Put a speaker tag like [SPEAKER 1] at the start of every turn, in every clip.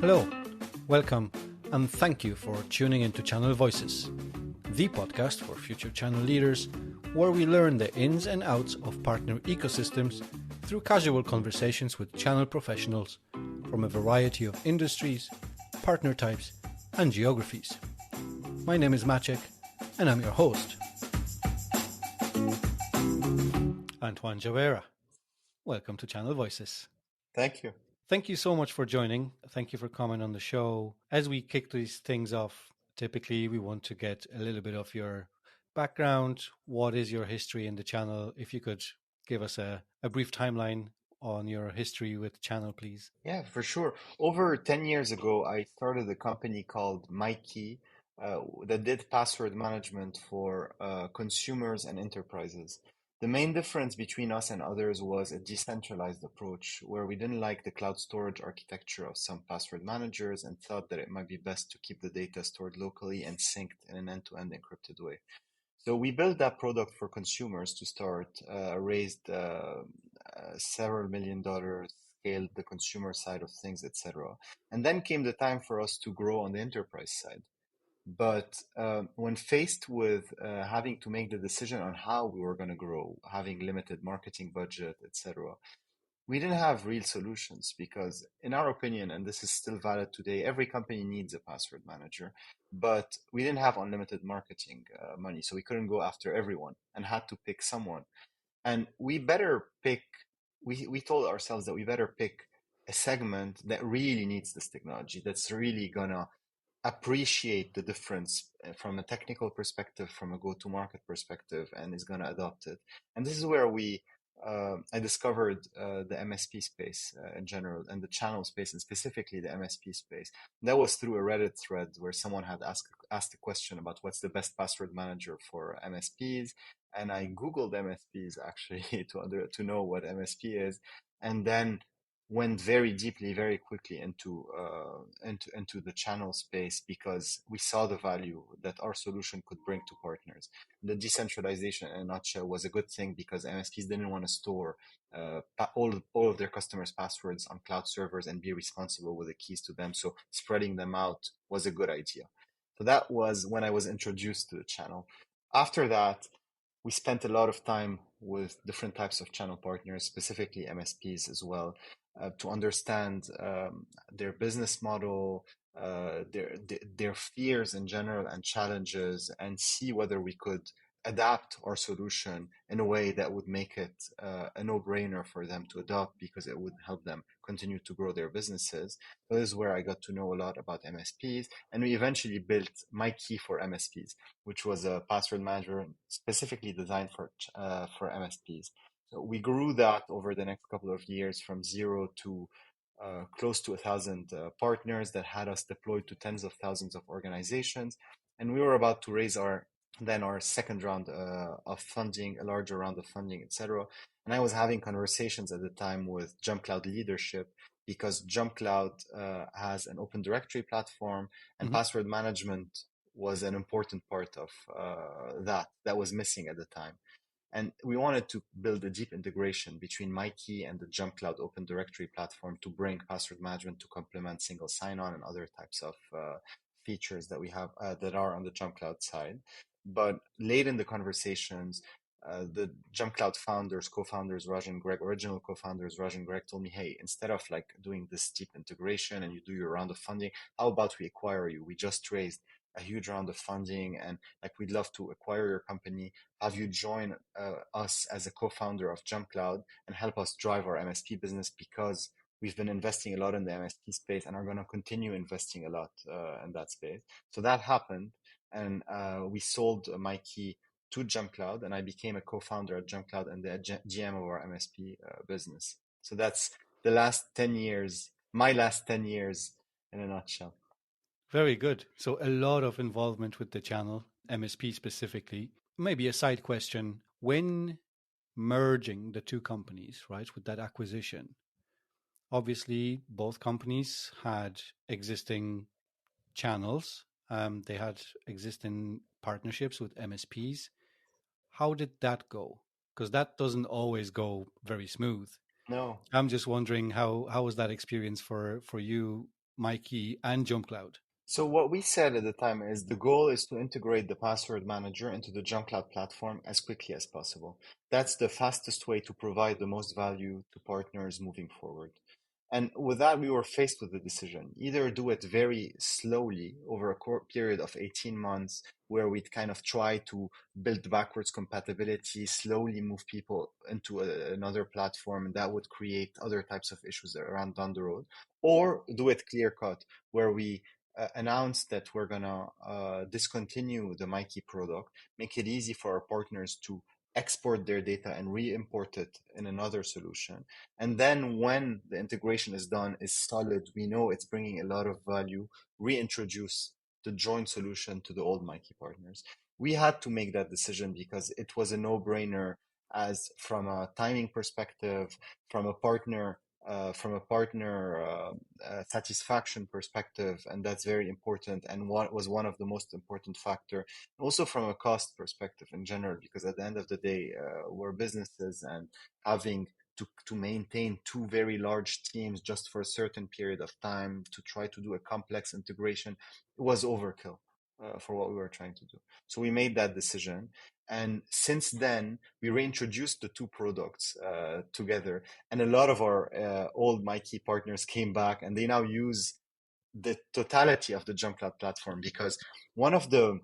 [SPEAKER 1] Hello, welcome, and thank you for tuning into Channel Voices, the podcast for future channel leaders, where we learn the ins and outs of partner ecosystems through casual conversations with channel professionals from a variety of industries, partner types, and geographies. My name is Maciek, and I'm your host. Antoine Jebara. Welcome to Channel Voices.
[SPEAKER 2] Thank you.
[SPEAKER 1] Thank you so much for joining. Thank you for coming on the show. As we kick these things off, typically we want to get a little bit of your background. What is your history in the channel? If you could give us a brief timeline on your history with the channel, please.
[SPEAKER 2] Yeah, for sure. Over 10 years ago, I started a company called MyKey that did password management for consumers and enterprises. The main difference between us and others was a decentralized approach where we didn't like the cloud storage architecture of some password managers and thought that it might be best to keep the data stored locally and synced in an end-to-end encrypted way. So we built that product for consumers to start, raised several $1 million, scaled the consumer side of things, etc. And then came the time for us to grow on the enterprise side. But when faced with having to make the decision on how we were going to grow, having limited marketing budget, etc., we didn't have real solutions because, in our opinion, and this is still valid today, every company needs a password manager, but we didn't have unlimited marketing money, so we couldn't go after everyone and had to pick someone. And we told ourselves that we better pick a segment that really needs this technology, that's really gonna appreciate the difference from a technical perspective, from a go-to-market perspective, and is gonna adopt it. And this is where I discovered the MSP space in general and the channel space and specifically the MSP space. That was through a Reddit thread where someone had asked a question about what's the best password manager for MSPs. And I Googled MSPs actually to know what MSP is. And then went very deeply, very quickly into the channel space because we saw the value that our solution could bring to partners. The decentralization in a nutshell was a good thing because MSPs didn't want to store all of their customers' passwords on cloud servers and be responsible with the keys to them. So spreading them out was a good idea. So that was when I was introduced to the channel. After that, we spent a lot of time with different types of channel partners, specifically MSPs as well, to understand their business model, their fears in general and challenges, and see whether we could adapt our solution in a way that would make it a no-brainer for them to adopt because it would help them continue to grow their businesses. So this is where I got to know a lot about MSPs, and we eventually built MyKey for MSPs, which was a password manager specifically designed for MSPs. So we grew that over the next couple of years from zero to close to 1,000 partners that had us deployed to tens of thousands of organizations. And we were about to raise our second round of funding, a larger round of funding, etc. And I was having conversations at the time with JumpCloud leadership because JumpCloud has an open directory platform and password management was an important part of that was missing at the time. And we wanted to build a deep integration between MyKey and the JumpCloud Open Directory platform to bring password management to complement single sign-on and other types of features that we have that are on the JumpCloud side. But late in the conversations, the JumpCloud co-founders, Raj and Greg, original co-founders, Raj and Greg told me, hey, instead of like doing this deep integration and you do your round of funding, how about we acquire you? We just raised a huge round of funding and like we'd love to acquire your company, have you join us as a co-founder of JumpCloud and help us drive our MSP business because we've been investing a lot in the MSP space and are going to continue investing a lot in that space. So that happened and we sold MyKey to JumpCloud and I became a co-founder at JumpCloud and the GM of our MSP business. So that's the last 10 years, my last 10 years in a nutshell.
[SPEAKER 1] Very good. So a lot of involvement with the channel, MSP specifically. Maybe a side question. When merging the two companies, right, with that acquisition, obviously both companies had existing channels. They had existing partnerships with MSPs. How did that go? Because that doesn't always go very smooth.
[SPEAKER 2] No.
[SPEAKER 1] I'm just wondering how was that experience for you MyKey and JumpCloud?
[SPEAKER 2] So what we said at the time is the goal is to integrate the password manager into the JumpCloud platform as quickly as possible. That's the fastest way to provide the most value to partners moving forward. And with that, we were faced with the decision, either do it very slowly over a period of 18 months, where we'd kind of try to build backwards compatibility, slowly move people into another platform, and that would create other types of issues around down the road, or do it clear cut, where we announce that we're gonna discontinue the MyKey product, make it easy for our partners to export their data and re-import it in another solution. And then when the integration is done, is solid, we know it's bringing a lot of value, reintroduce the joint solution to the old Mikey partners. We had to make that decision because it was a no-brainer, as from a timing perspective, from a partner satisfaction perspective, and that's very important, and what was one of the most important factor. Also from a cost perspective in general, because at the end of the day, we're businesses, and having to maintain two very large teams just for a certain period of time to try to do a complex integration was overkill for what we were trying to do. So we made that decision. And since then, we reintroduced the two products together. And a lot of our old MyKey partners came back, and they now use the totality of the JumpCloud platform, because one of the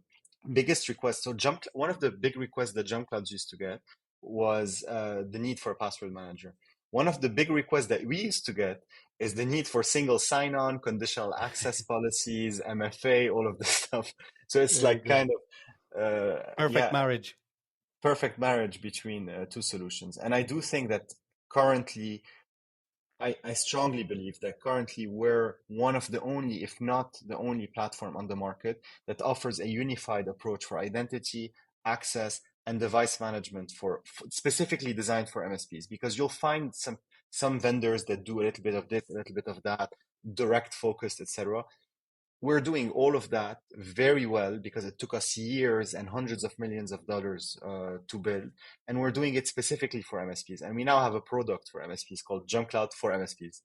[SPEAKER 2] biggest requests, one of the big requests that JumpCloud used to get was the need for a password manager. One of the big requests that we used to get is the need for single sign-on, conditional access policies, MFA, all of this stuff. So it's
[SPEAKER 1] Very
[SPEAKER 2] like
[SPEAKER 1] good.
[SPEAKER 2] kind of,
[SPEAKER 1] Perfect
[SPEAKER 2] yeah,
[SPEAKER 1] marriage.
[SPEAKER 2] perfect marriage between two solutions. And I do think that currently, I strongly believe that currently we're one of the only, if not the only platform on the market that offers a unified approach for identity, access, and device management specifically designed for MSPs. Because you'll find some vendors that do a little bit of this, a little bit of that, direct focused, etc. We're doing all of that very well because it took us years and hundreds of millions of dollars to build. And we're doing it specifically for MSPs. And we now have a product for MSPs called JumpCloud for MSPs.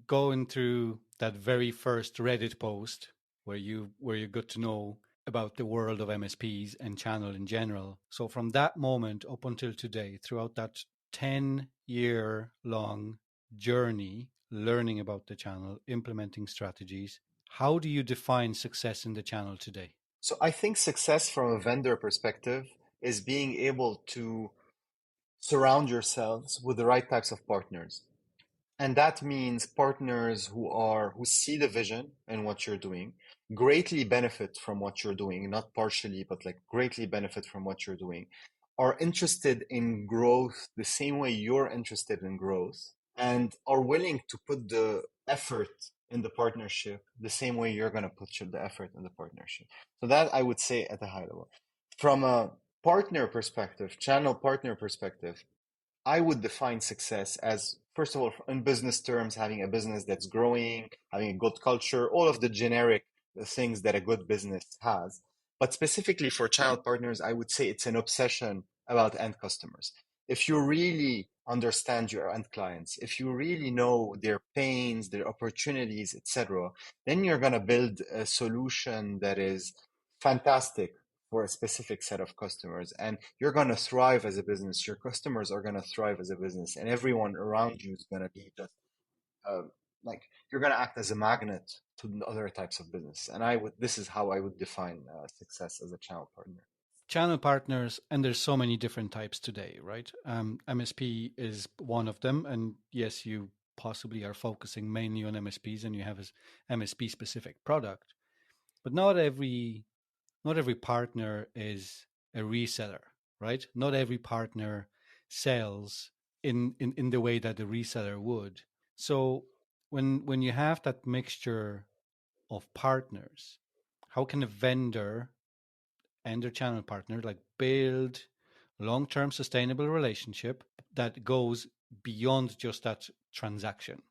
[SPEAKER 1] Going through that very first Reddit post where you got to know about the world of MSPs and channel in general. So from that moment up until today, throughout that 10-year long journey, learning about the channel, implementing strategies, how do you define success in the channel today?
[SPEAKER 2] So I think success from a vendor perspective is being able to surround yourselves with the right types of partners. And that means partners who see the vision in what you're doing, greatly benefit from what you're doing, not partially, but like greatly benefit from what you're doing, are interested in growth the same way you're interested in growth, and are willing to put the effort in the partnership the same way you're going to put the effort in the partnership. So that I would say at a high level. From a partner perspective, channel partner perspective, I would define success as, first of all, in business terms, having a business that's growing, having a good culture, all of the generic things that a good business has. But specifically for channel partners, I would say it's an obsession about end customers. If you really understand your end clients, if you really know their pains, their opportunities, etc., then you're going to build a solution that is fantastic for a specific set of customers, and you're going to thrive as a business, your customers are going to thrive as a business, and everyone around you is going to be just uh, like, you're going to act as a magnet to other types of business. And this is how I would define success as a channel partner.
[SPEAKER 1] Channel partners, and there's so many different types today, right? MSP is one of them, and yes, you possibly are focusing mainly on MSPs, and you have a MSP specific product, but not every partner is a reseller, right? Not every partner sells in the way that a reseller would. So when you have that mixture of partners, how can a vendor and their channel partner like build long-term sustainable relationship that goes beyond just that transaction?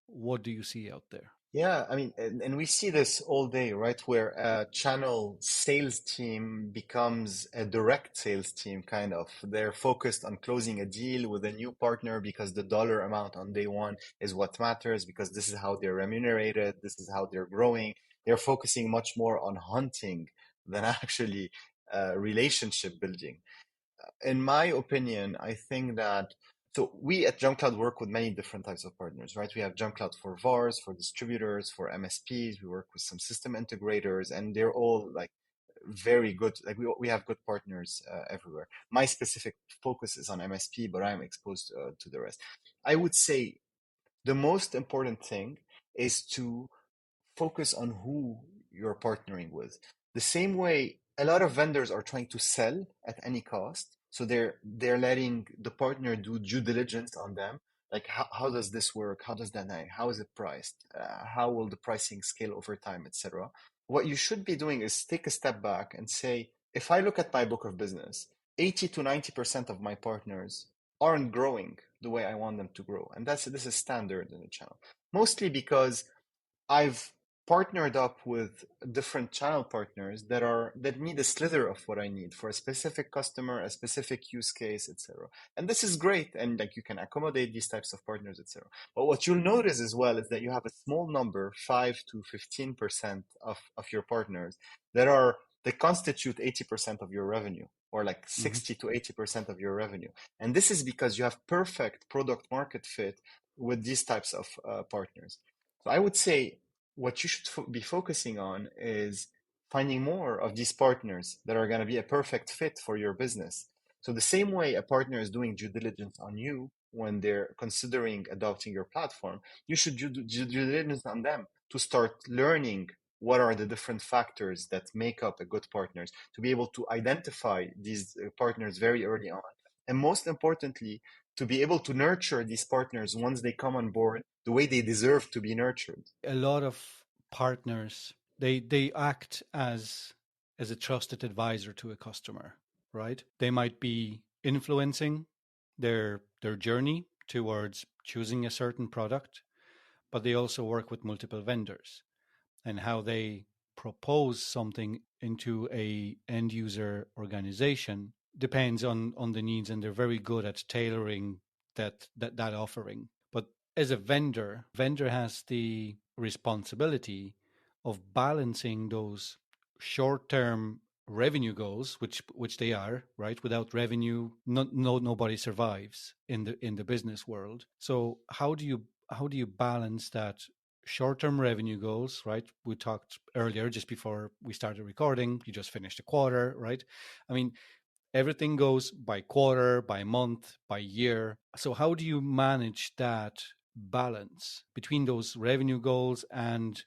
[SPEAKER 1] What do you see out there?
[SPEAKER 2] Yeah, I mean, and we see this all day, right? Where a channel sales team becomes a direct sales team, kind of. They're focused on closing a deal with a new partner because the dollar amount on day one is what matters, because this is how they're remunerated, this is how they're growing. They're focusing much more on hunting than actually relationship building. In my opinion, I think that so we at JumpCloud work with many different types of partners, right? We have JumpCloud for VARs, for distributors, for MSPs. We work with some system integrators, and they're all like very good. Like we have good partners everywhere. My specific focus is on MSP, but I'm exposed to the rest. I would say the most important thing is to focus on who you're partnering with. The same way a lot of vendors are trying to sell at any cost. So they're letting the partner do due diligence on them. Like how does this work? How does that how is it priced? How will the pricing scale over time, etc. What you should be doing is take a step back and say, if I look at my book of business, 80 to 90% of my partners aren't growing the way I want them to grow. And this is standard in the channel. Mostly because I've partnered up with different channel partners that need a slither of what I need for a specific customer, a specific use case, etc. And this is great, and like you can accommodate these types of partners, etc. But what you'll notice as well is that you have a small number, 5 to 15% of your partners that constitute 80% of your revenue, or like
[SPEAKER 1] Hmm.
[SPEAKER 2] 60 to 80% of your revenue. And this is because you have perfect product market fit with these types of partners. So I would say what you should be focusing on is finding more of these partners that are going to be a perfect fit for your business. So the same way a partner is doing due diligence on you when they're considering adopting your platform, you should do due diligence on them to start learning what are the different factors that make up a good partners, to be able to identify these partners very early on. And most importantly, to be able to nurture these partners once they come on board the way they deserve to be nurtured.
[SPEAKER 1] A lot of partners, they act as a trusted advisor to a customer, right? They might be influencing their journey towards choosing a certain product, but they also work with multiple vendors, and how they propose something into a end user organization depends on the needs, and they're very good at tailoring that offering. But as a vendor has the responsibility of balancing those short-term revenue goals, which they are, right? Without revenue, nobody survives in the business world. So how do you balance that short-term revenue goals, right? We talked earlier, just before we started recording, you just finished a quarter, right? I mean, everything goes by quarter, by month, by year. So how do you manage that balance between those revenue goals and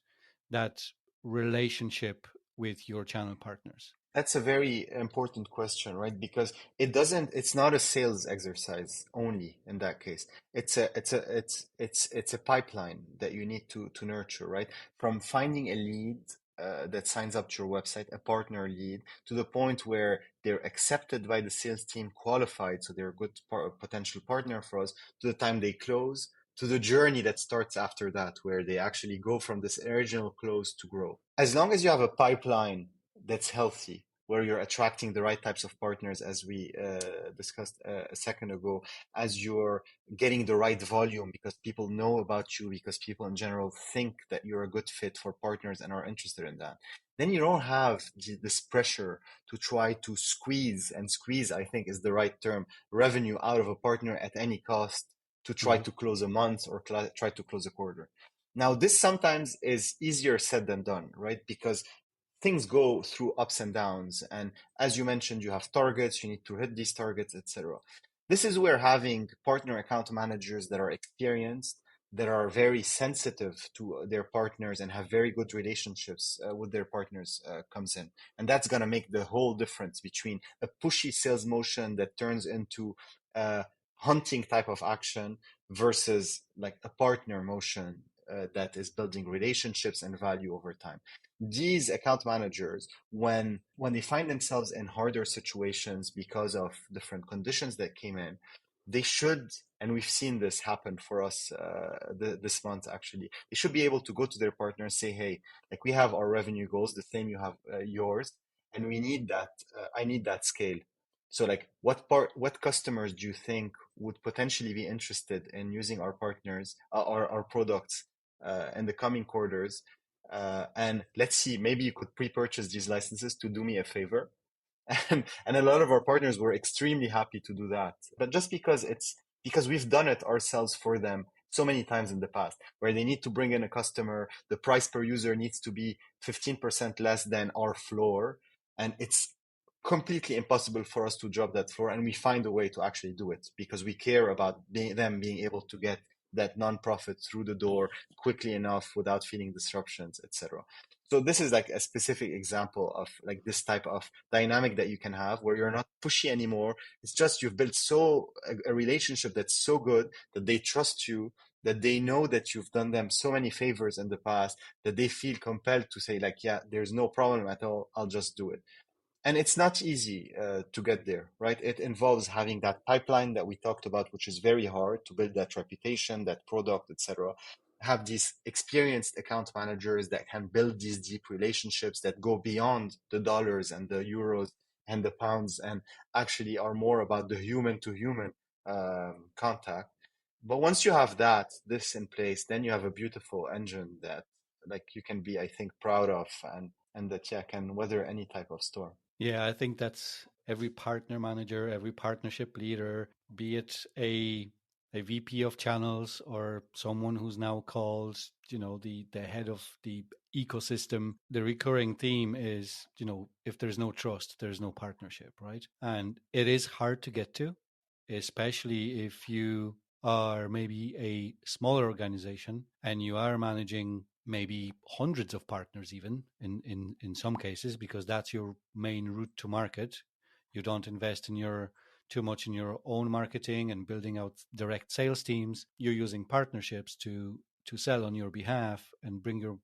[SPEAKER 1] that relationship with your channel partners?
[SPEAKER 2] That's a very important question, right? Because it's not a sales exercise only in that case. It's a pipeline that you need to nurture, right? From finding a lead that signs up to your website, a partner lead, to the point where they're accepted by the sales team, qualified, so they're a good potential partner for us, to the time they close, to the journey that starts after that, where they actually go from this original close to grow. As long as you have a pipeline that's healthy, where you're attracting the right types of partners, as we discussed a second ago, as you're getting the right volume because people know about you, because people in general think that you're a good fit for partners and are interested in that. Then you don't have this pressure to try to squeeze, I think is the right term, revenue out of a partner at any cost to try
[SPEAKER 1] Hmm.
[SPEAKER 2] to close a month or try to close a quarter. Now, this sometimes is easier said than done, right? Because things go through ups and downs. And as you mentioned, you have targets, you need to hit these targets, etc. This is where having partner account managers that are experienced, that are very sensitive to their partners and have very good relationships with their partners comes in. And that's going to make the whole difference between a pushy sales motion that turns into a hunting type of action versus like a partner motion that is building relationships and value over time. These account managers, when they find themselves in harder situations because of different conditions that came in, they should, and we've seen this happen for us this month actually, they should be able to go to their partner and say, hey, like we have our revenue goals, the same you have yours, and we need that, I need that scale. So like what customers do you think would potentially be interested in using our partners, our products in the coming quarters? And let's see, maybe you could pre-purchase these licenses to do me a favor. And a lot of our partners were extremely happy to do that. But just because we've done it ourselves for them so many times in the past, where they need to bring in a customer, the price per user needs to be 15% less than our floor, and it's completely impossible for us to drop that floor, and we find a way to actually do it because we care about them being able to get that non-profit through the door quickly enough without feeling disruptions, etc. So this is like a specific example of like this type of dynamic that you can have where you're not pushy anymore. It's just you've built a relationship that's so good that they trust you, that they know that you've done them so many favors in the past that they feel compelled to say like, yeah, there's no problem at all. I'll just do it. And it's not easy to get there, right? It involves having that pipeline that we talked about, which is very hard to build that reputation, that product, etc. Have these experienced account managers that can build these deep relationships that go beyond the dollars and the euros and the pounds and actually are more about the human to human contact. But once you have this in place, then you have a beautiful engine that like you can be, I think, proud of and that yeah can weather any type of storm.
[SPEAKER 1] Yeah, I think that's every partner manager, every partnership leader, be it a VP of channels or someone who's now called, the head of the ecosystem. The recurring theme is, if there's no trust, there's no partnership, right? And it is hard to get to, especially if you are maybe a smaller organization and you are managing maybe hundreds of partners even in some cases, because that's your main route to market. You don't invest in your too much in your own marketing and building out direct sales teams. You're using partnerships to sell on your behalf and bring your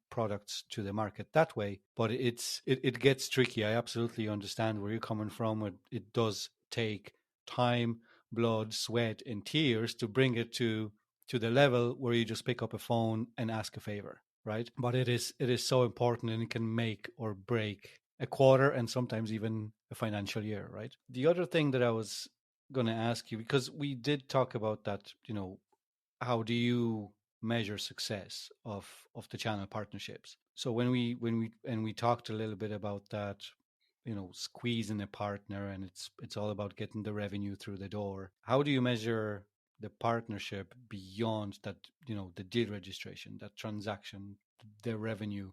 [SPEAKER 1] products to the market that way. But it gets tricky. I absolutely understand where you're coming from. It does take time, blood, sweat, and tears to bring it to the level where you just pick up a phone and ask a favor, right? But it is so important, and it can make or break a quarter and sometimes even a financial year, right? The other thing that I was going to ask you, because we did talk about that, how do you measure success of the channel partnerships? So when we talked a little bit about that, squeezing a partner, and it's all about getting the revenue through the door. How do you measure the partnership beyond that, the deal registration, that transaction, the revenue?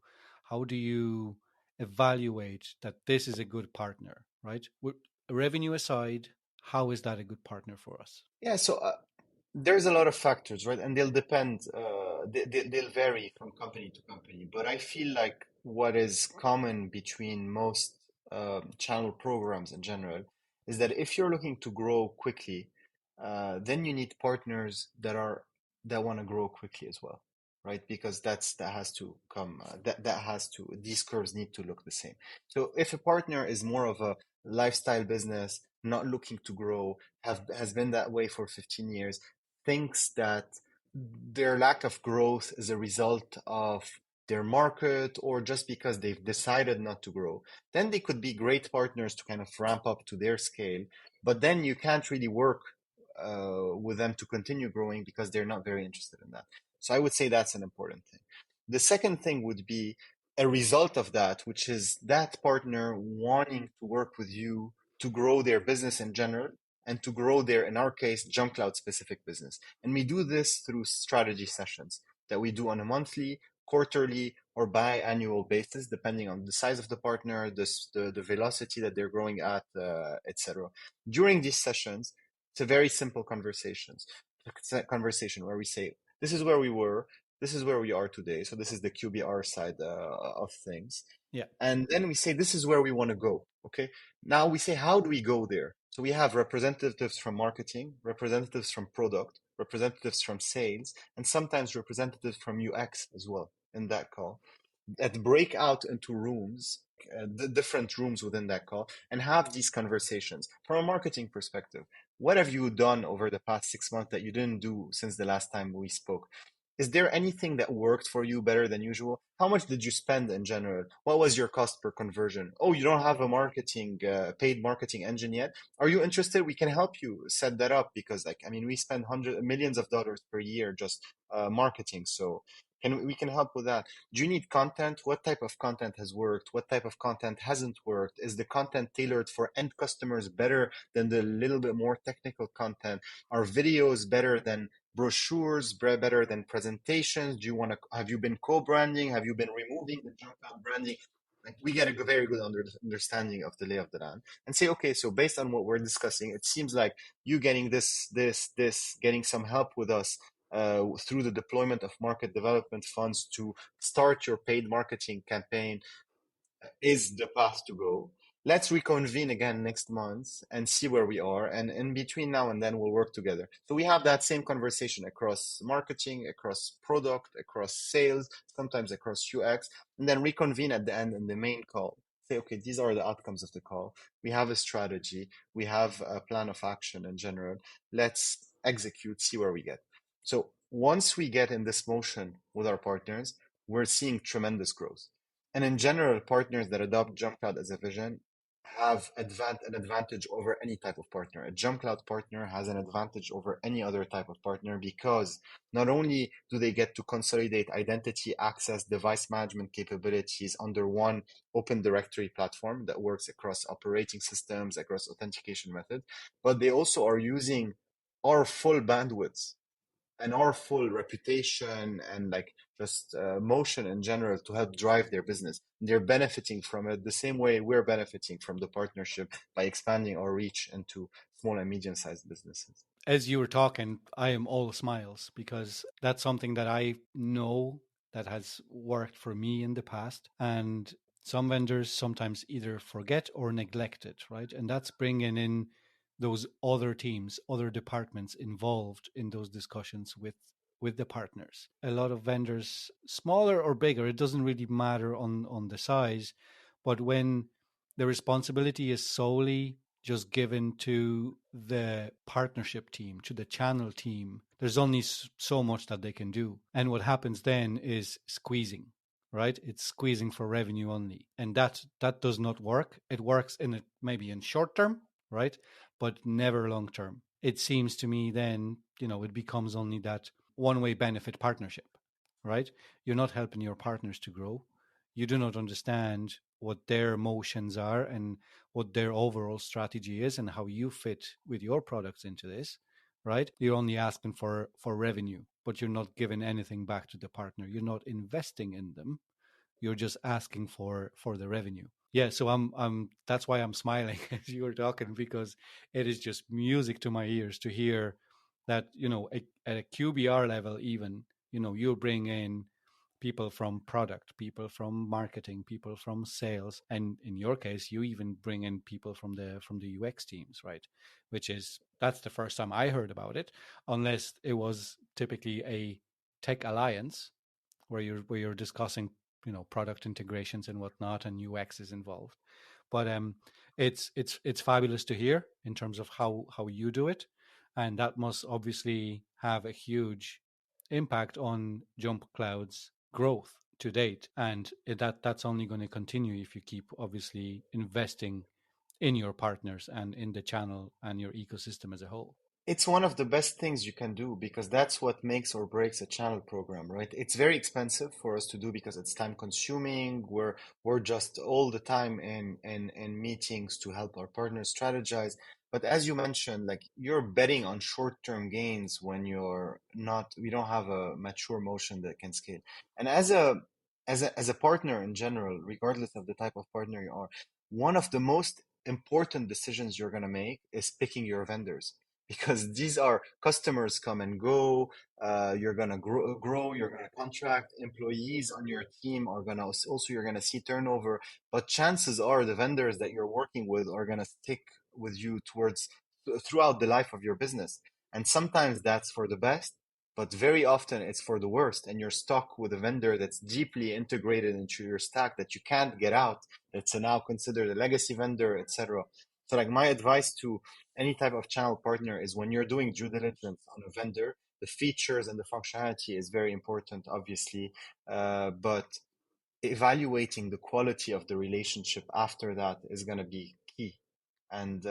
[SPEAKER 1] How do you evaluate that this is a good partner, right? Revenue aside, how is that a good partner for us?
[SPEAKER 2] Yeah, so there's a lot of factors, right? And they'll depend, they'll vary from company to company. But I feel like what is common between most channel programs in general is that if you're looking to grow quickly, then you need partners that want to grow quickly as well, right? Because that has to come, these curves need to look the same. So if a partner is more of a lifestyle business, not looking to grow, has been that way for 15 years, thinks that their lack of growth is a result of their market or just because they've decided not to grow, then they could be great partners to kind of ramp up to their scale. But then you can't really work with them to continue growing because they're not very interested in that. So I would say that's an important thing. The second thing would be a result of that, which is that partner wanting to work with you to grow their business in general and to grow their, in our case, JumpCloud specific business. And we do this through strategy sessions that we do on a monthly, quarterly, or biannual basis, depending on the size of the partner, the velocity that they're growing at, etc. During these sessions, it's a very simple conversations. It's a conversation where we say, this is where we were, this is where we are today. So this is the QBR side of things.
[SPEAKER 1] Yeah.
[SPEAKER 2] And then we say, this is where we want to go. Okay. Now we say, how do we go there? So we have representatives from marketing, representatives from product, representatives from sales, and sometimes representatives from UX as well in that call that break out into rooms, the different rooms within that call, and have these conversations from a marketing perspective. what have you done over the past 6 months that you didn't do since the last time we spoke? Is there anything that worked for you better than usual? How much did you spend in general? What was your cost per conversion? Oh, you don't have a paid marketing engine yet? Are you interested? We can help you set that up because, like, I mean, we spend hundreds, millions of dollars per year just marketing. So we can help with that. Do you need content? What type of content has worked? What type of content hasn't worked? Is the content tailored for end customers better than the little bit more technical content? Are videos better than brochures, better than presentations? Do you want to, have you been co-branding? Have you been removing the JumpCloud branding? Like, we get a very good understanding of the lay of the land and say, okay, so based on what we're discussing, it seems like you getting getting some help with us through the deployment of market development funds to start your paid marketing campaign is the path to go. Let's reconvene again next month and see where we are. And in between now and then, we'll work together. So we have that same conversation across marketing, across product, across sales, sometimes across UX, and then reconvene at the end in the main call. Say, okay, these are the outcomes of the call. We have a strategy. We have a plan of action in general. Let's execute, see where we get. So once we get in this motion with our partners, we're seeing tremendous growth. And in general, partners that adopt JumpCloud as a vision have an advantage over any type of partner. A JumpCloud partner has an advantage over any other type of partner because not only do they get to consolidate identity, access, device management capabilities under one open directory platform that works across operating systems, across authentication methods, but they also are using our full bandwidth and our full reputation and like just motion in general to help drive their business. They're benefiting from it the same way we're benefiting from the partnership by expanding our reach into small and medium-sized businesses.
[SPEAKER 1] As you were talking, I am all smiles because that's something that I know that has worked for me in the past. And some vendors sometimes either forget or neglect it, right? And that's bringing in those other teams, other departments involved in those discussions with the partners. A lot of vendors, smaller or bigger, it doesn't really matter on the size, but when the responsibility is solely just given to the partnership team, to the channel team, there's only so much that they can do. And what happens then is squeezing, right? It's squeezing for revenue only. And that does not work. It works in it maybe in short term, right? But never long term. It seems to me then, it becomes only that one-way benefit partnership, right? You're not helping your partners to grow. You do not understand what their emotions are and what their overall strategy is and how you fit with your products into this, right? You're only asking for revenue, but you're not giving anything back to the partner. You're not investing in them. You're just asking for the revenue. Yeah, so I'm that's why I'm smiling as you were talking, because it is just music to my ears to hear that, at a QBR level, even, you bring in people from product, people from marketing, people from sales, and in your case, you even bring in people from the UX teams, right? That's the first time I heard about it, unless it was typically a tech alliance where you're discussing, product integrations and whatnot, and UX is involved. But it's fabulous to hear in terms of how you do it, and that must obviously have a huge impact on JumpCloud's growth to date, and that's only going to continue if you keep obviously investing in your partners and in the channel and your ecosystem as a whole.
[SPEAKER 2] It's one of the best things you can do because that's what makes or breaks a channel program, right? It's very expensive for us to do because it's time consuming. We're just all the time in meetings to help our partners strategize. But as you mentioned, like, you're betting on short-term gains when we don't have a mature motion that can scale. And as a partner in general, regardless of the type of partner you are, one of the most important decisions you're going to make is picking your vendors because these are customers come and go. You're gonna grow. You're gonna contract employees on your team. Are gonna also, you're gonna see turnover. But chances are the vendors that you're working with are gonna stick with you throughout the life of your business. And sometimes that's for the best, but very often it's for the worst. And you're stuck with a vendor that's deeply integrated into your stack that you can't get out. That's now considered a legacy vendor, etc. So like my advice to any type of channel partner is when you're doing due diligence on a vendor, the features and the functionality is very important, obviously, but evaluating the quality of the relationship after that is going to be key. And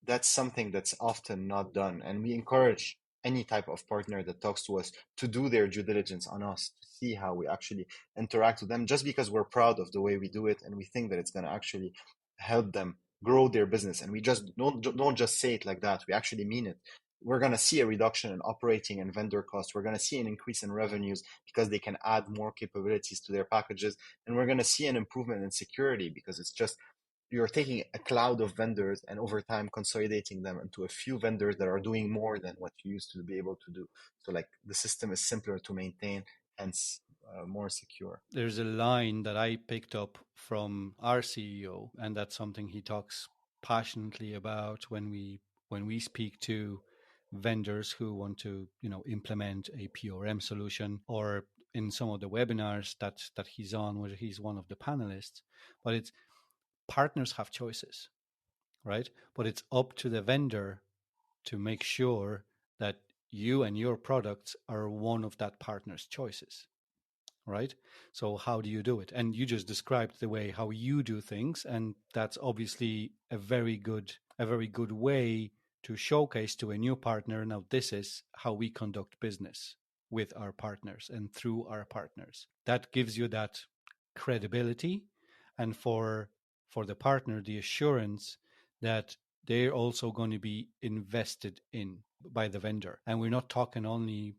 [SPEAKER 2] that's something that's often not done. And we encourage any type of partner that talks to us to do their due diligence on us, to see how we actually interact with them, just because we're proud of the way we do it and we think that it's going to actually help them grow their business. And we just don't just say it like that. We actually mean it. We're going to see a reduction in operating and vendor costs. We're going to see an increase in revenues because they can add more capabilities to their packages. And we're going to see an improvement in security because it's just you're taking a cloud of vendors and over time consolidating them into a few vendors that are doing more than what you used to be able to do. So like the system is simpler to maintain, hence more secure.
[SPEAKER 1] There's a line that I picked up from our CEO, and that's something he talks passionately about when we speak to vendors who want to, implement a PRM solution, or in some of the webinars that he's on, where he's one of the panelists. But it's partners have choices, right? But it's up to the vendor to make sure that you and your products are one of that partner's choices, right? So how do you do it? And you just described the way how you do things, and that's obviously a very good way to showcase to a new partner, now this is how we conduct business with our partners and through our partners. That gives you that credibility, and for the partner the assurance that they're also going to be invested in by the vendor. And we're not talking only,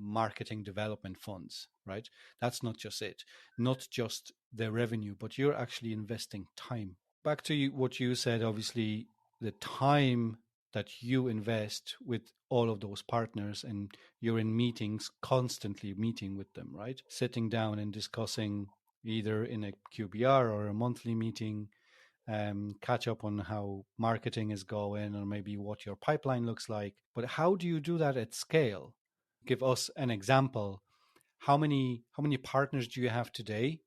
[SPEAKER 1] marketing development funds, right? That's not just it, not just the revenue, but you're actually investing time. Back to you, what you said, obviously, the time that you invest with all of those partners, and you're in meetings, constantly meeting with them, right? Sitting down and discussing either in a QBR or a monthly meeting, catch up on how marketing is going or maybe what your pipeline looks like. But how do you do that at scale? Give us an example. How many partners do you have today,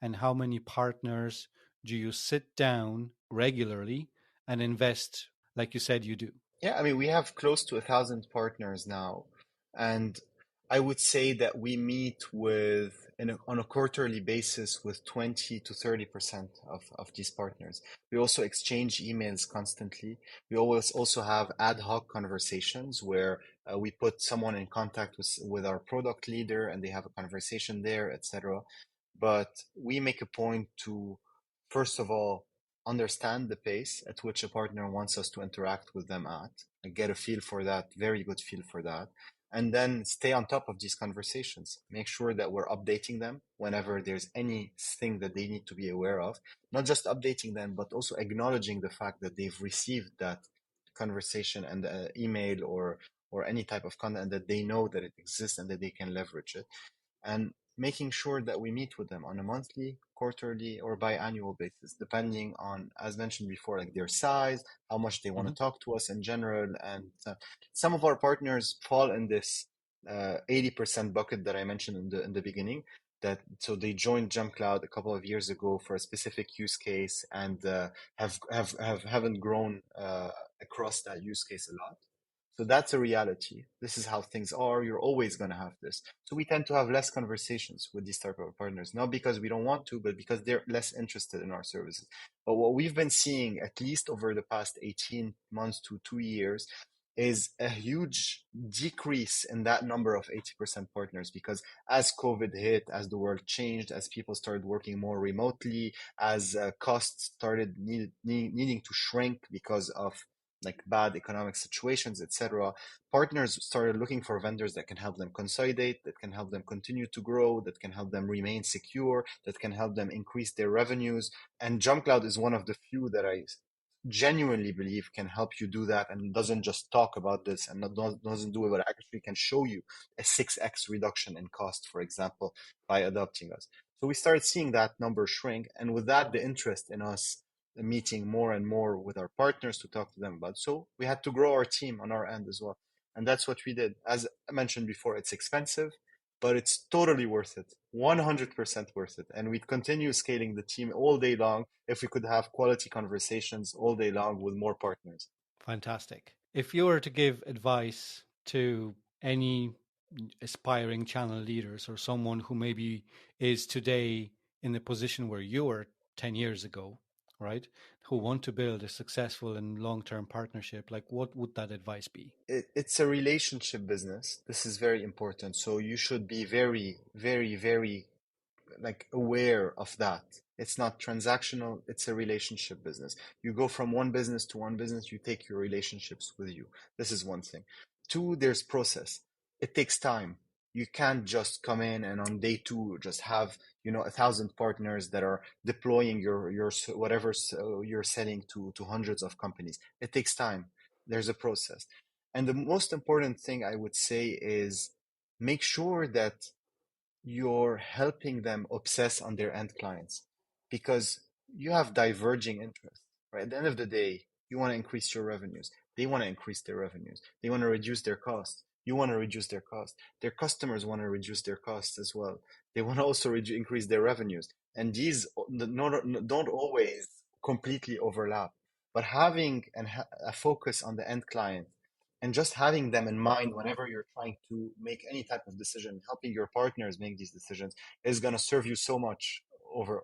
[SPEAKER 1] and how many partners do you sit down regularly and invest like you said you do?
[SPEAKER 2] Yeah, I mean, we have close to 1,000 partners now, and I would say that we meet on a quarterly basis with 20 to 30% of these partners. We also exchange emails constantly. We always also have ad hoc conversations where we put someone in contact with our product leader and they have a conversation there, etc. But we make a point to, first of all, understand the pace at which a partner wants us to interact with them at, and get a feel for that, very good feel for that, and then stay on top of these conversations. Make sure that we're updating them whenever there's anything that they need to be aware of. Not just updating them, but also acknowledging the fact that they've received that conversation and email or any type of content, that they know that it exists and that they can leverage it, and making sure that we meet with them on a monthly, quarterly, or biannual basis, depending on, as mentioned before, like their size, how much they want to
[SPEAKER 1] Mm-hmm.
[SPEAKER 2] talk to us in general. And some of our partners fall in this 80% bucket that I mentioned in the beginning. That so they joined JumpCloud a couple of years ago for a specific use case and haven't grown across that use case a lot. So that's a reality. This is how things are. You're always going to have this. So we tend to have less conversations with these type of partners, not because we don't want to, but because they're less interested in our services. But what we've been seeing, at least over the past 18 months to 2 years, is a huge decrease in that number of 80% partners, because as COVID hit, as the world changed, as people started working more remotely, as costs started needing to shrink because of like bad economic situations, etc., partners started looking for vendors that can help them consolidate, that can help them continue to grow, that can help them remain secure, that can help them increase their revenues. And JumpCloud is one of the few that I genuinely believe can help you do that, and doesn't just talk about this and doesn't do it, but actually can show you a 6x reduction in cost, for example, by adopting us. So we started seeing that number shrink, and with that, the interest in us meeting more and more with our partners to talk to them about. So we had to grow our team on our end as well. And that's what we did. As I mentioned before, it's expensive. but it's totally worth it. 100% worth it. And we'd continue scaling the team all day long if we could have quality conversations all day long with more partners.
[SPEAKER 1] Fantastic. If you were to give advice to any aspiring channel leaders or someone who maybe is today in the position where you were 10 years ago, right, who want to build a successful and long-term partnership, like what would that advice be?
[SPEAKER 2] It's a relationship business. This is very important. So you should be very, very, very like aware of that. It's not transactional, it's a relationship business. You go from one business to one business, you take your relationships with you. This is one thing. Two, there's process. It takes time. You can't just come in and on day two just have 1,000 partners that are deploying your whatever you're selling to hundreds of companies. It takes time. There's a process. And the most important thing I would say is make sure that you're helping them obsess on their end clients because you have diverging interests, right? At the end of the day, you want to increase your revenues. They want to increase their revenues. They want to reduce their costs. You want to reduce their costs. Their customers want to reduce their costs as well. They want to also increase their revenues. And these don't always completely overlap. But having a focus on the end client and just having them in mind whenever you're trying to make any type of decision, helping your partners make these decisions is going to serve you so much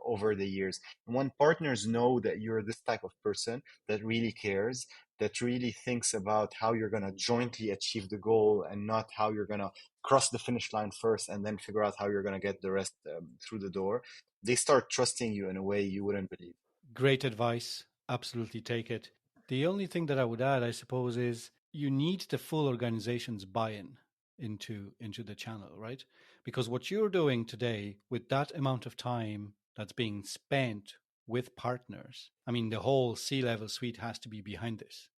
[SPEAKER 2] over the years. And when partners know that you're this type of person that really cares, that really thinks about how you're going to jointly achieve the goal and not how you're going to cross the finish line first and then figure out how you're going to get the rest through the door, they start trusting you in a way you wouldn't believe.
[SPEAKER 1] Great advice. Absolutely take it. The only thing that I would add, I suppose, is you need the full organization's buy-in into the channel, right? Because what you're doing today with that amount of time that's being spent with partners, I mean, the whole C-level suite has to be behind this,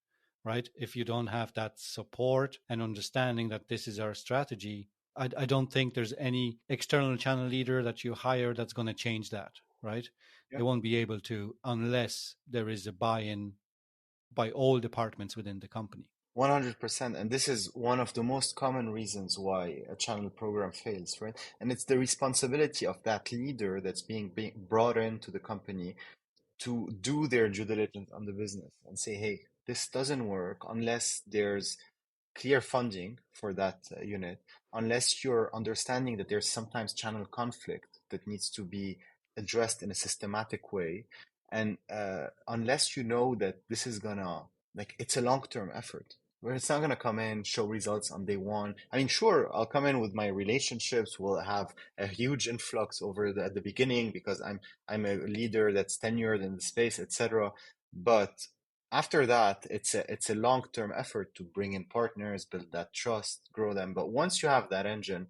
[SPEAKER 1] right? If you don't have that support and understanding that this is our strategy, I don't think there's any external channel leader that you hire that's going to change that, right?
[SPEAKER 2] Yeah.
[SPEAKER 1] They won't be able to unless there is a buy-in by all departments within the company.
[SPEAKER 2] 100%. And this is one of the most common reasons why a channel program fails, right? And it's the responsibility of that leader that's being brought into the company to do their due diligence on the business and say, hey, this doesn't work unless there's clear funding for that unit, unless you're understanding that there's sometimes channel conflict that needs to be addressed in a systematic way, and unless you know that this is gonna like it's a long-term effort where it's not gonna come in show results on day one. I mean, sure, I'll come in with my relationships, we'll have a huge influx at the beginning because I'm a leader that's tenured in the space, etc. But after that, it's a long-term effort to bring in partners, build that trust, grow them. But once you have that engine,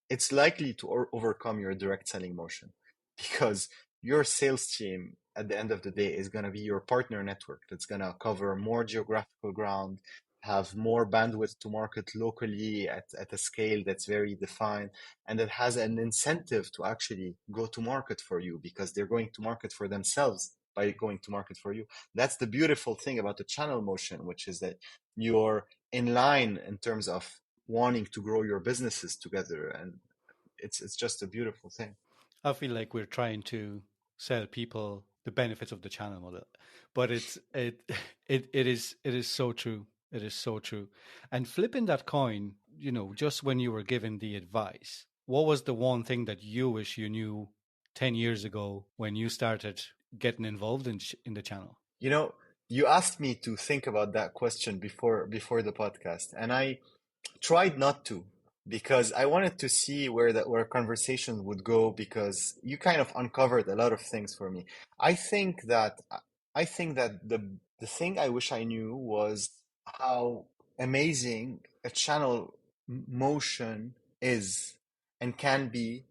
[SPEAKER 2] it's likely to overcome your direct selling motion because your sales team at the end of the day is going to be your partner network that's going to cover more geographical ground, have more bandwidth to market locally at a scale that's very defined, and that has an incentive to actually go to market for you because they're going to market for themselves by going to market for you. That's the beautiful thing about the channel motion, which is that you're in line in terms of wanting to grow your businesses together, and it's just a beautiful thing.
[SPEAKER 1] I feel like we're trying to sell people the benefits of the channel model, but it is so true. It is so true. And flipping that coin, just when you were given the advice, what was the one thing that you wish you knew 10 years ago when you started getting involved in the channel?
[SPEAKER 2] You know, you asked me to think about that question before the podcast, and I tried not to because I wanted to see where conversation would go because you kind of uncovered a lot of things for me. I think that I think that the thing I wish I knew was how amazing a channel motion is and can be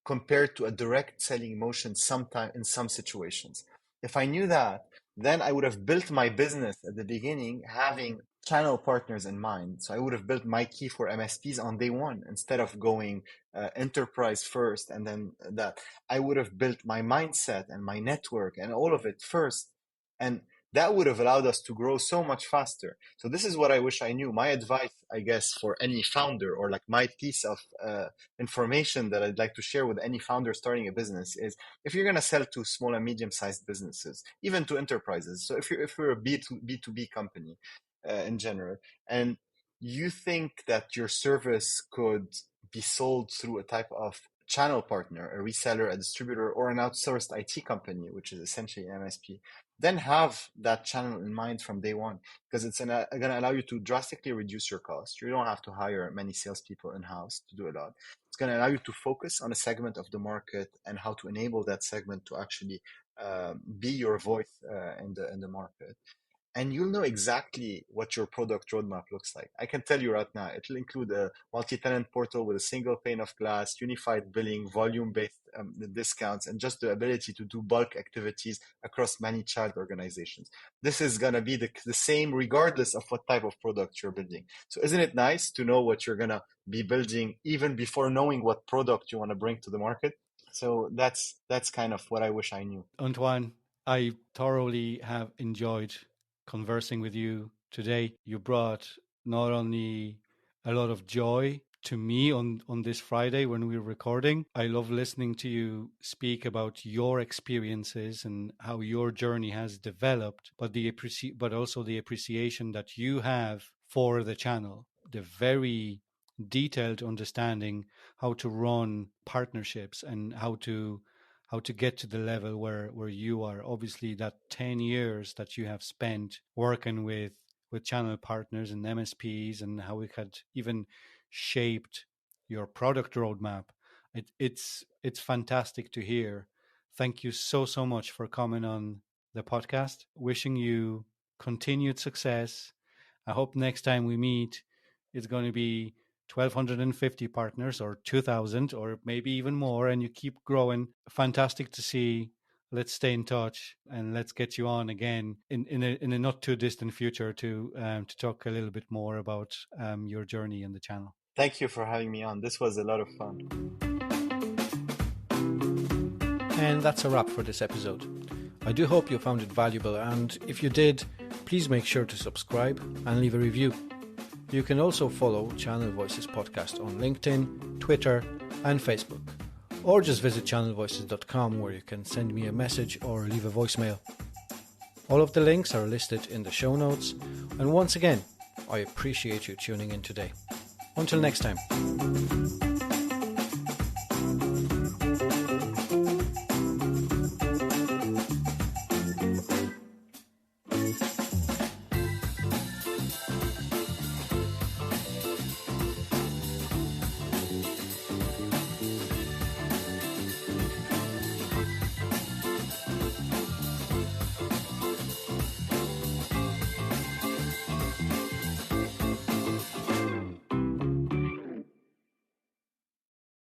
[SPEAKER 2] compared to a direct selling motion sometime in some situations. If I knew that, then I would have built my business at the beginning having channel partners in mind. So I would have built my key for MSPs on day one instead of going enterprise first and then that. I would have built my mindset and my network and all of it first. And that would have allowed us to grow so much faster. So this is what I wish I knew. My advice, I guess, for any founder, or like my piece of information that I'd like to share with any founder starting a business, is if you're going to sell to small and medium-sized businesses, even to enterprises. So if you're a B2B company in general, and you think that your service could be sold through a type of channel partner, a reseller, a distributor, or an outsourced IT company, which is essentially an MSP, then have that channel in mind from day one, because it's going to allow you to drastically reduce your cost. You don't have to hire many salespeople in-house to do a lot. It's going to allow you to focus on a segment of the market and how to enable that segment to actually be your voice in the market. And you'll know exactly what your product roadmap looks like. I can tell you right now, it'll include a multi-tenant portal with a single pane of glass, unified billing, volume-based discounts, and just the ability to do bulk activities across many child organizations. This is going to be the same regardless of what type of product you're building. So isn't it nice to know what you're going to be building even before knowing what product you want to bring to the market? So that's kind of what I wish I knew.
[SPEAKER 1] Antoine, I thoroughly have enjoyed conversing with you today. You brought not only a lot of joy to me on this Friday when we're recording. I love listening to you speak about your experiences and how your journey has developed, but also the appreciation that you have for the channel, the very detailed understanding how to run partnerships and how to get to the level where you are. Obviously, that 10 years that you have spent working with channel partners and MSPs, and how it had even shaped your product roadmap. It's fantastic to hear. Thank you so much for coming on the podcast. Wishing you continued success. I hope next time we meet, it's going to be 1,250 partners or 2,000 or maybe even more, and you keep growing. Fantastic to see. Let's stay in touch, and let's get you on again in a not too distant future to talk a little bit more about your journey in the channel.
[SPEAKER 2] Thank you for having me on. This was a lot of fun.
[SPEAKER 3] And that's a wrap for this episode. I do hope you found it valuable, and if you did, please make sure to subscribe and leave a review. You can also follow Channel Voices Podcast on LinkedIn, Twitter, and Facebook. Or just visit channelvoices.com, where you can send me a message or leave a voicemail. All of the links are listed in the show notes. And once again, I appreciate you tuning in today. Until next time.